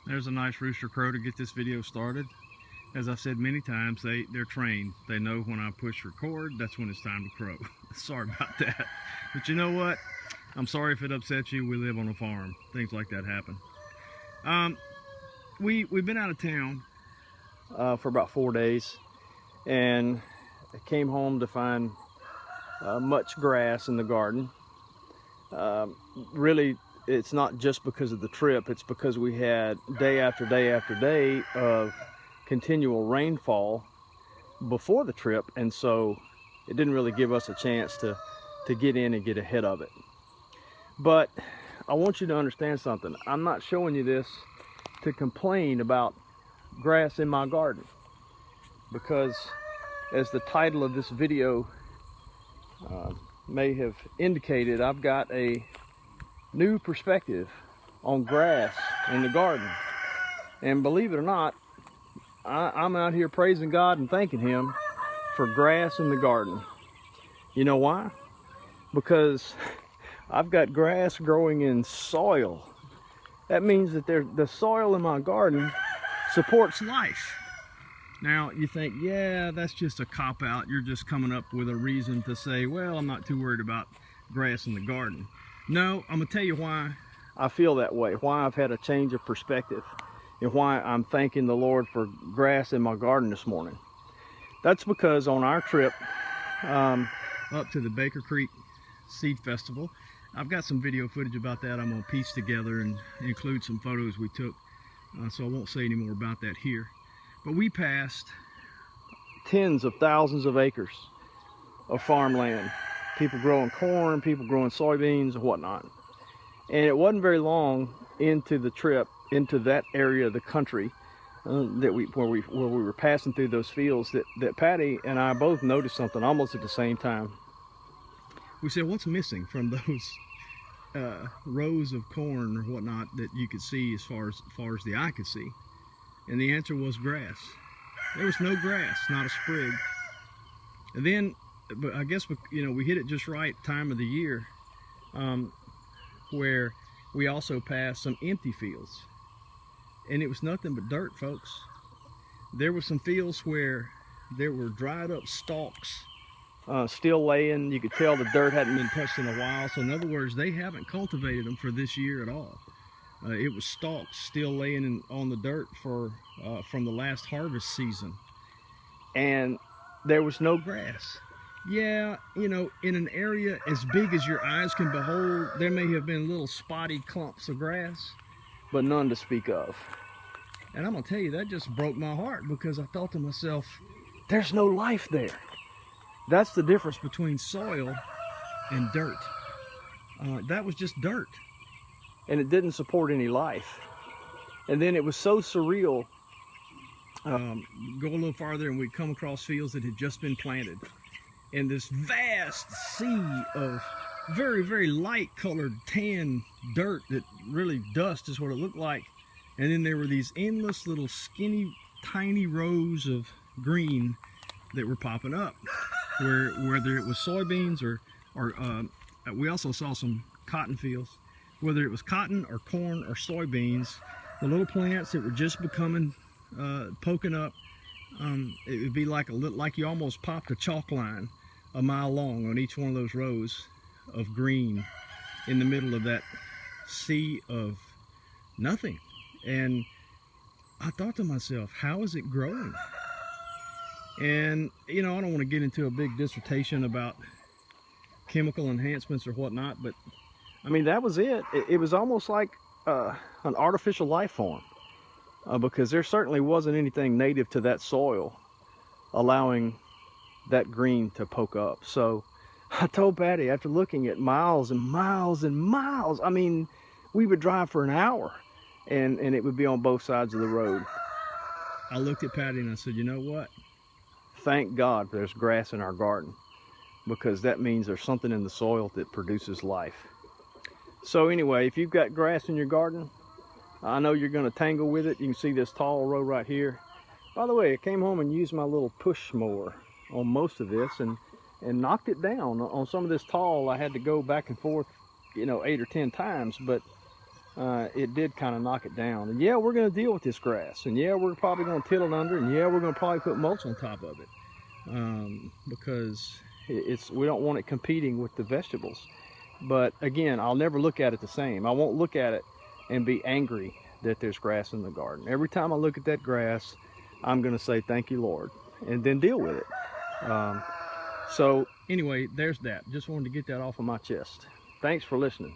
There's a nice rooster crow to get this video started. As I've said many times, they're trained. They know when I push record, that's when it's time to crow. Sorry about that. But you know what? I'm sorry if it upsets you. We live on a farm. Things like that happen. We've been out of town for about 4 days, and I came home to find much grass in the garden. Really, it's not just because of the trip, it's because we had day after day after day of continual rainfall before the trip, and so it didn't really give us a chance to get in and get ahead of it. But I want you to understand something. I'm not showing you this to complain about grass in my garden, because as the title of this video may have indicated, I've got a new perspective on grass in the garden. And believe it or not, I'm out here praising God and thanking Him for grass in the garden. You know why? Because I've got grass growing in soil. That means that the soil in my garden supports life. Now you think, yeah, that's just a cop-out. You're just coming up with a reason to say, well, I'm not too worried about grass in the garden. No, I'm gonna tell you why I feel that way, why I've had a change of perspective, and why I'm thanking the Lord for grass in my garden this morning. That's because on our trip up to the Baker Creek Seed Festival, I've got some video footage about that I'm gonna piece together and include some photos we took, so I won't say any more about that here. But we passed tens of thousands of acres of farmland. People growing corn, people growing soybeans and whatnot. And it wasn't very long into the trip, into that area of the country where we were passing through those fields, that Patti and I both noticed something almost at the same time. We said, what's missing from those rows of corn or whatnot that you could see as far as the eye could see? And the answer was grass. There was no grass, not a sprig. And then, but I guess, you know, we hit it just right time of the year, where we also passed some empty fields. And it was nothing but dirt, folks. There were some fields where there were dried up stalks still laying. You could tell the dirt hadn't been touched in a while. So in other words, they haven't cultivated them for this year at all. It was stalks still laying on the dirt from the last harvest season. And there was no grass. Yeah, you know, in an area as big as your eyes can behold, there may have been little spotty clumps of grass, but none to speak of. And I'm gonna tell you, that just broke my heart, because I thought to myself, there's no life there. That's the difference between soil and dirt. That was just dirt, and it didn't support any life. And then it was so surreal. Go a little farther and we'd come across fields that had just been planted, and this vast sea of very, very light colored tan dirt, that really dust is what it looked like. And then there were these endless little skinny tiny rows of green that were popping up, whether it was soybeans or we also saw some cotton fields. Whether it was cotton or corn or soybeans, the little plants that were just becoming poking up, it would be like like you almost popped a chalk line a mile long on each one of those rows of green in the middle of that sea of nothing. And I thought to myself, how is it growing? And you know, I don't want to get into a big dissertation about chemical enhancements or whatnot, but I mean, that was it. It was almost like an artificial life form, because there certainly wasn't anything native to that soil allowing that green to poke up. So I told Patti, after looking at miles and miles and miles, I mean, we would drive for an hour and it would be on both sides of the road. I looked at Patti and I said, you know what? Thank God there's grass in our garden, because that means there's something in the soil that produces life. So anyway, if you've got grass in your garden, I know you're going to tangle with it. You can see this tall row right here. By the way, I came home and used my little push mower on most of this and knocked it down. On some of this tall, I had to go back and forth, you know, 8 or 10 times, but it did kind of knock it down. And yeah, we're going to deal with this grass, and yeah, we're probably going to till it under, and yeah, we're going to probably put mulch on top of it, because we don't want it competing with the vegetables. But again, I'll never look at it the same. I won't look at it and be angry that there's grass in the garden. Every time I look at that grass, I'm going to say, thank you, Lord, and then deal with it. So anyway, there's that. Just wanted to get that off of my chest. Thanks for listening.